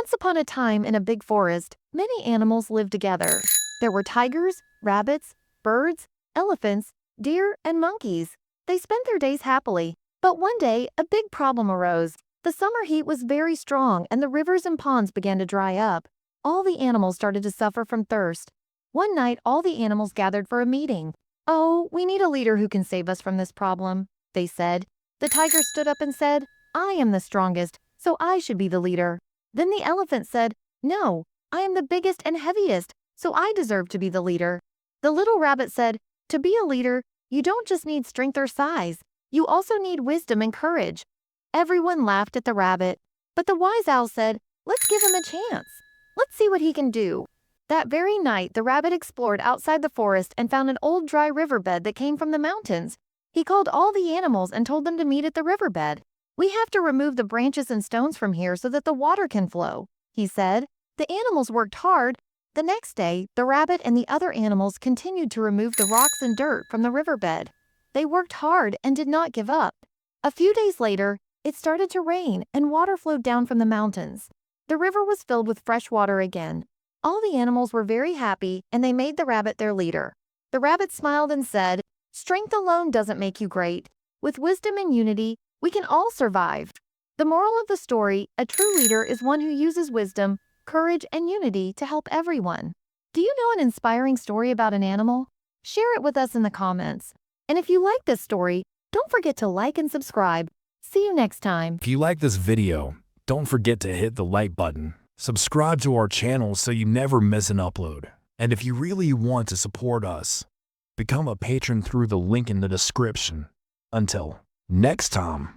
Once upon a time in a big forest, many animals lived together. There were tigers, rabbits, birds, elephants, deer, and monkeys. They spent their days happily. But one day, a big problem arose. The summer heat was very strong and the rivers and ponds began to dry up. All the animals started to suffer from thirst. One night, all the animals gathered for a meeting. "Oh, we need a leader who can save us from this problem," they said. The tiger stood up and said, "I am the strongest, so I should be the leader." Then the elephant said, "No, I am the biggest and heaviest, so I deserve to be the leader." The little rabbit said, "To be a leader, you don't just need strength or size. You also need wisdom and courage." Everyone laughed at the rabbit, but the wise owl said, "Let's give him a chance. Let's see what he can do." That very night, the rabbit explored outside the forest and found an old dry riverbed that came from the mountains. He called all the animals and told them to meet at the riverbed. "We have to remove the branches and stones from here so that the water can flow," he said. The animals worked hard. The next day, the rabbit and the other animals continued to remove the rocks and dirt from the riverbed. They worked hard and did not give up. A few days later, it started to rain and water flowed down from the mountains. The river was filled with fresh water again. All the animals were very happy and they made the rabbit their leader. The rabbit smiled and said, "Strength alone doesn't make you great. With wisdom and unity, we can all survive." The moral of the story: a true leader is one who uses wisdom, courage, and unity to help everyone. Do you know an inspiring story about an animal? Share it with us in the comments. And if you like this story, don't forget to like and subscribe. See you next time. If you like this video, don't forget to hit the like button. Subscribe to our channel so you never miss an upload. And if you really want to support us, become a patron through the link in the description. Until next time.